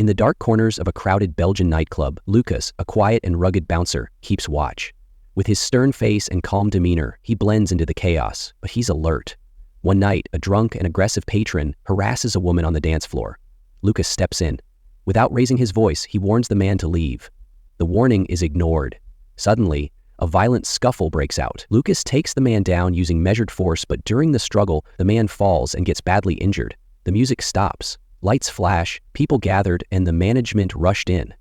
In the dark corners of a crowded Belgian nightclub, Lucas, a quiet and rugged bouncer, keeps watch. With his stern face and calm demeanor, he blends into the chaos, but he's alert. One night, a drunk and aggressive patron harasses a woman on the dance floor. Lucas steps in. Without raising his voice, he warns the man to leave. The warning is ignored. Suddenly, a violent scuffle breaks out. Lucas takes the man down using measured force, but during the struggle, the man falls and gets badly injured. The music stops. Lights flash, people gathered, and the management rushed in.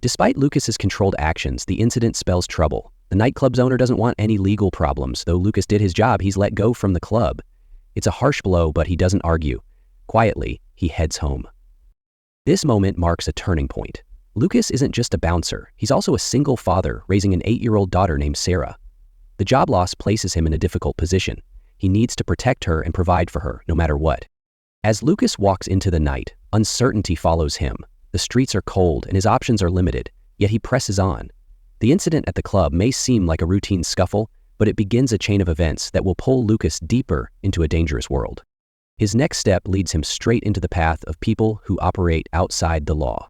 Despite Lucas's controlled actions, the incident spells trouble. The nightclub's owner doesn't want any legal problems. Though Lucas did his job, he's let go from the club. It's a harsh blow, but he doesn't argue. Quietly, he heads home. This moment marks a turning point. Lucas isn't just a bouncer. He's also a single father, raising an 8-year-old daughter named Sarah. The job loss places him in a difficult position. He needs to protect her and provide for her, no matter what. As Lucas walks into the night, uncertainty follows him. The streets are cold and his options are limited, yet he presses on. The incident at the club may seem like a routine scuffle, but it begins a chain of events that will pull Lucas deeper into a dangerous world. His next step leads him straight into the path of people who operate outside the law.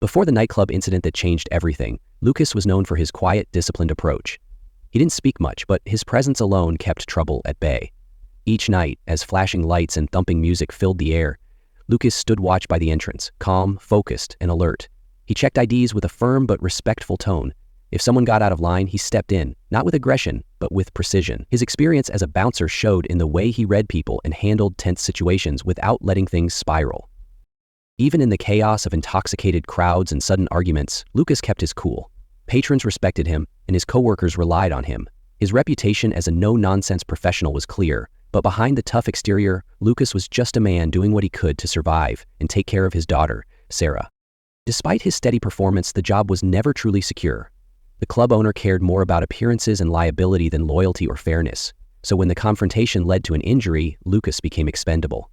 Before the nightclub incident that changed everything, Lucas was known for his quiet, disciplined approach. He didn't speak much, but his presence alone kept trouble at bay. Each night, as flashing lights and thumping music filled the air, Lucas stood watch by the entrance, calm, focused, and alert. He checked IDs with a firm but respectful tone. If someone got out of line, he stepped in, not with aggression, but with precision. His experience as a bouncer showed in the way he read people and handled tense situations without letting things spiral. Even in the chaos of intoxicated crowds and sudden arguments, Lucas kept his cool. Patrons respected him, and his coworkers relied on him. His reputation as a no-nonsense professional was clear, but behind the tough exterior, Lucas was just a man doing what he could to survive and take care of his daughter, Sarah. Despite his steady performance, the job was never truly secure. The club owner cared more about appearances and liability than loyalty or fairness, so when the confrontation led to an injury, Lucas became expendable.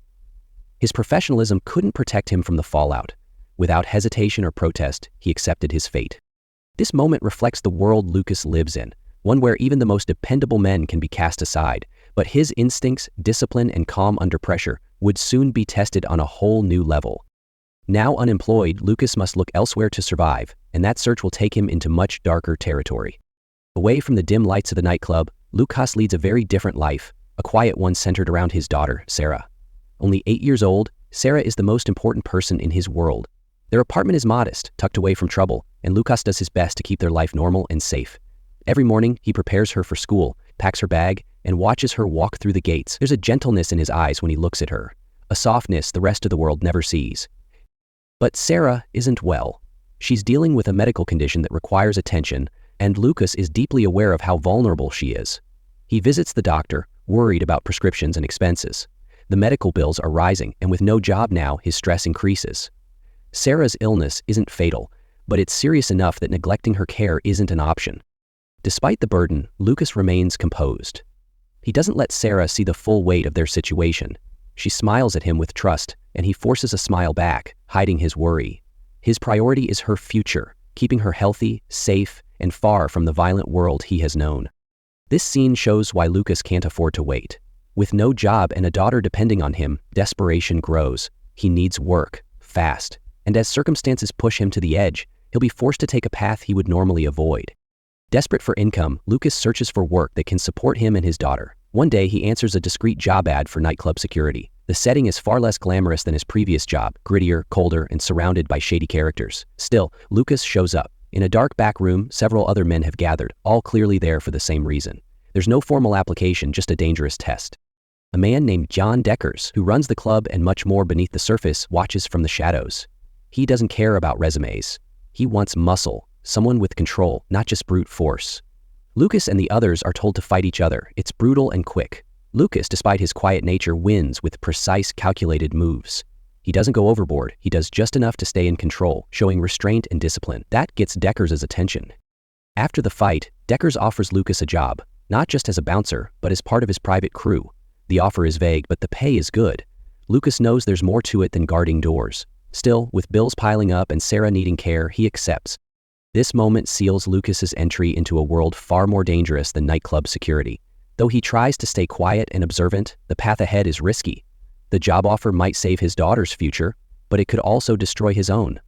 His professionalism couldn't protect him from the fallout. Without hesitation or protest, he accepted his fate. This moment reflects the world Lucas lives in, one where even the most dependable men can be cast aside, but his instincts, discipline, and calm under pressure would soon be tested on a whole new level. Now unemployed, Lucas must look elsewhere to survive, and that search will take him into much darker territory. Away from the dim lights of the nightclub, Lucas leads a very different life, a quiet one centered around his daughter, Sarah. Only 8 years old, Sarah is the most important person in his world. Their apartment is modest, tucked away from trouble, and Lucas does his best to keep their life normal and safe. Every morning, he prepares her for school, packs her bag, and watches her walk through the gates. There's a gentleness in his eyes when he looks at her, a softness the rest of the world never sees. But Sarah isn't well. She's dealing with a medical condition that requires attention, and Lucas is deeply aware of how vulnerable she is. He visits the doctor, worried about prescriptions and expenses. The medical bills are rising, and with no job now, his stress increases. Sarah's illness isn't fatal, but it's serious enough that neglecting her care isn't an option. Despite the burden, Lucas remains composed. He doesn't let Sarah see the full weight of their situation. She smiles at him with trust, and he forces a smile back, hiding his worry. His priority is her future, keeping her healthy, safe, and far from the violent world he has known. This scene shows why Lucas can't afford to wait. With no job and a daughter depending on him, desperation grows. He needs work, fast, and as circumstances push him to the edge, he'll be forced to take a path he would normally avoid. Desperate for income, Lucas searches for work that can support him and his daughter. One day, he answers a discreet job ad for nightclub security. The setting is far less glamorous than his previous job, grittier, colder, and surrounded by shady characters. Still, Lucas shows up. In a dark back room, several other men have gathered, all clearly there for the same reason. There's no formal application, just a dangerous test. A man named John Deckers, who runs the club and much more beneath the surface, watches from the shadows. He doesn't care about resumes. He wants muscle, someone with control, not just brute force. Lucas and the others are told to fight each other. It's brutal and quick. Lucas, despite his quiet nature, wins with precise, calculated moves. He doesn't go overboard. He does just enough to stay in control, showing restraint and discipline. That gets Deckers' attention. After the fight, Deckers offers Lucas a job, not just as a bouncer, but as part of his private crew. The offer is vague, but the pay is good. Lucas knows there's more to it than guarding doors. Still, with bills piling up and Sarah needing care, he accepts. This moment seals Lucas's entry into a world far more dangerous than nightclub security. Though he tries to stay quiet and observant, the path ahead is risky. The job offer might save his daughter's future, but it could also destroy his own.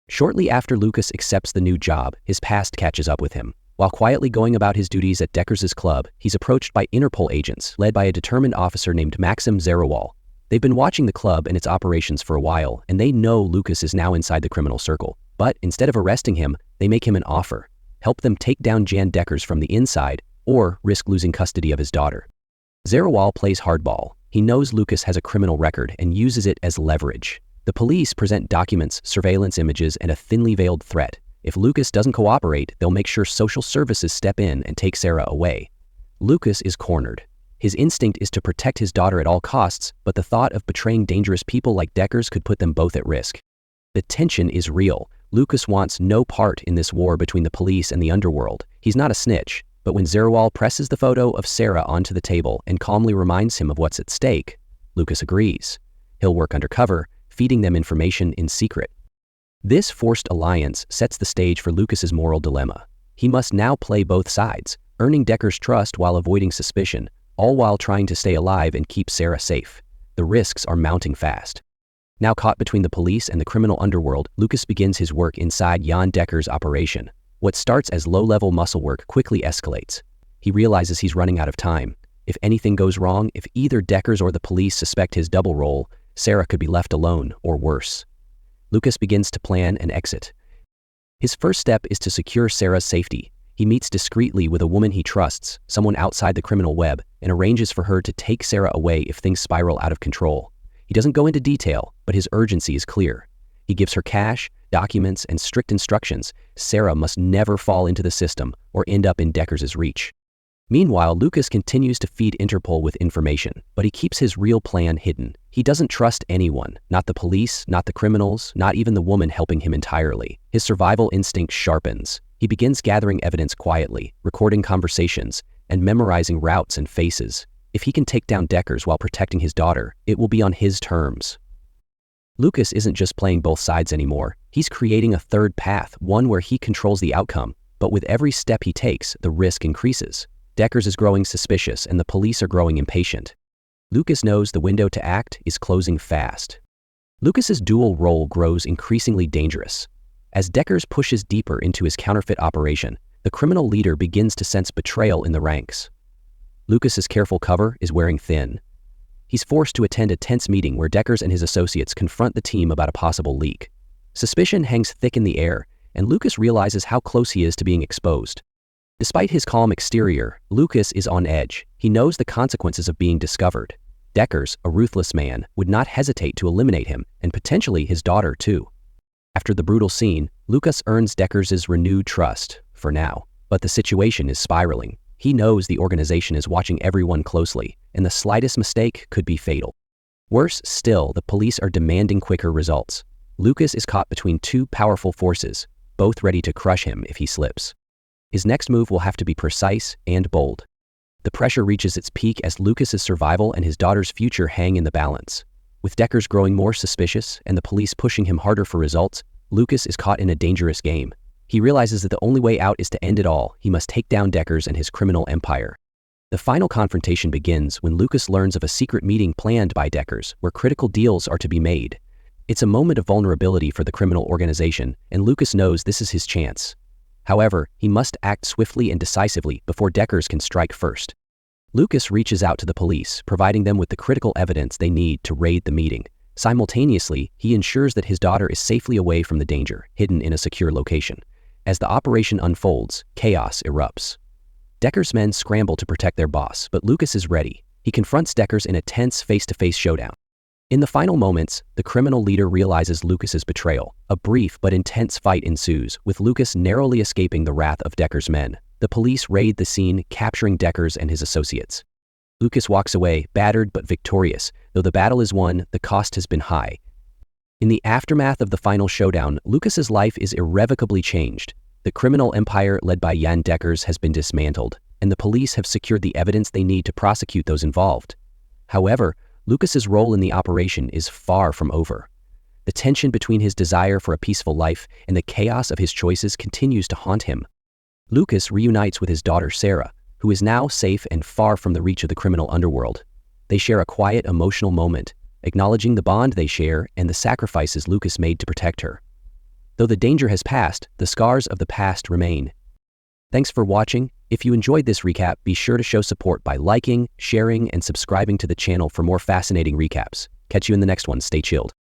Shortly after Lucas accepts the new job, his past catches up with him. While quietly going about his duties at Deckers's club, he's approached by Interpol agents led by a determined officer named Maxim Zerawal. They've been watching the club and its operations for a while, and they know Lucas is now inside the criminal circle. But instead of arresting him, they make him an offer: help them take down Jan Deckers from the inside, or risk losing custody of his daughter. Zerawal plays hardball. He knows Lucas has a criminal record and uses it as leverage. The police present documents, surveillance images, and a thinly veiled threat. If Lucas doesn't cooperate, they'll make sure social services step in and take Sarah away. Lucas is cornered. His instinct is to protect his daughter at all costs, but the thought of betraying dangerous people like Deckers could put them both at risk. The tension is real. Lucas wants no part in this war between the police and the underworld. He's not a snitch, but when Zerawal presses the photo of Sarah onto the table and calmly reminds him of what's at stake, Lucas agrees. He'll work undercover, feeding them information in secret. This forced alliance sets the stage for Lucas's moral dilemma. He must now play both sides, earning Decker's trust while avoiding suspicion, all while trying to stay alive and keep Sarah safe. The risks are mounting fast. Now caught between the police and the criminal underworld, Lucas begins his work inside Jan Decker's operation. What starts as low-level muscle work quickly escalates. He realizes he's running out of time. If anything goes wrong, if either Deckers or the police suspect his double role, Sarah could be left alone, or worse. Lucas begins to plan an exit. His first step is to secure Sarah's safety. He meets discreetly with a woman he trusts, someone outside the criminal web, and arranges for her to take Sarah away if things spiral out of control. He doesn't go into detail, but his urgency is clear. He gives her cash, documents, and strict instructions. Sarah must never fall into the system or end up in Deckers's reach. Meanwhile, Lucas continues to feed Interpol with information, but he keeps his real plan hidden. He doesn't trust anyone, not the police, not the criminals, not even the woman helping him entirely. His survival instinct sharpens. He begins gathering evidence quietly, recording conversations, and memorizing routes and faces. If he can take down Deckers while protecting his daughter, it will be on his terms. Lucas isn't just playing both sides anymore. He's creating a third path, one where he controls the outcome. But with every step he takes, the risk increases. Deckers is growing suspicious and the police are growing impatient. Lucas knows the window to act is closing fast. Lucas's dual role grows increasingly dangerous. As Deckers pushes deeper into his counterfeit operation, the criminal leader begins to sense betrayal in the ranks. Lucas's careful cover is wearing thin. He's forced to attend a tense meeting where Deckers and his associates confront the team about a possible leak. Suspicion hangs thick in the air, and Lucas realizes how close he is to being exposed. Despite his calm exterior, Lucas is on edge. He knows the consequences of being discovered. Deckers, a ruthless man, would not hesitate to eliminate him, and potentially his daughter too. After the brutal scene, Lucas earns Deckers's renewed trust, for now. But the situation is spiraling. He knows the organization is watching everyone closely, and the slightest mistake could be fatal. Worse still, the police are demanding quicker results. Lucas is caught between two powerful forces, both ready to crush him if he slips. His next move will have to be precise and bold. The pressure reaches its peak as Lucas's survival and his daughter's future hang in the balance. With Deckers growing more suspicious and the police pushing him harder for results, Lucas is caught in a dangerous game. He realizes that the only way out is to end it all. He must take down Deckers and his criminal empire. The final confrontation begins when Lucas learns of a secret meeting planned by Deckers where critical deals are to be made. It's a moment of vulnerability for the criminal organization, and Lucas knows this is his chance. However, he must act swiftly and decisively before Deckers can strike first. Lucas reaches out to the police, providing them with the critical evidence they need to raid the meeting. Simultaneously, he ensures that his daughter is safely away from the danger, hidden in a secure location. As the operation unfolds, chaos erupts. Deckers' men scramble to protect their boss, but Lucas is ready. He confronts Deckers in a tense face-to-face showdown. In the final moments, the criminal leader realizes Lucas's betrayal. A brief but intense fight ensues, with Lucas narrowly escaping the wrath of Deckers' men. The police raid the scene, capturing Deckers and his associates. Lucas walks away, battered but victorious. Though the battle is won, the cost has been high. In the aftermath of the final showdown, Lucas's life is irrevocably changed. The criminal empire led by Jan Deckers has been dismantled, and the police have secured the evidence they need to prosecute those involved. However, Lucas's role in the operation is far from over. The tension between his desire for a peaceful life and the chaos of his choices continues to haunt him. Lucas reunites with his daughter Sarah, who is now safe and far from the reach of the criminal underworld. They share a quiet, emotional moment, acknowledging the bond they share and the sacrifices Lucas made to protect her. Though the danger has passed, the scars of the past remain. Thanks for watching. If you enjoyed this recap, be sure to show support by liking, sharing, and subscribing to the channel for more fascinating recaps. Catch you in the next one. Stay chilled.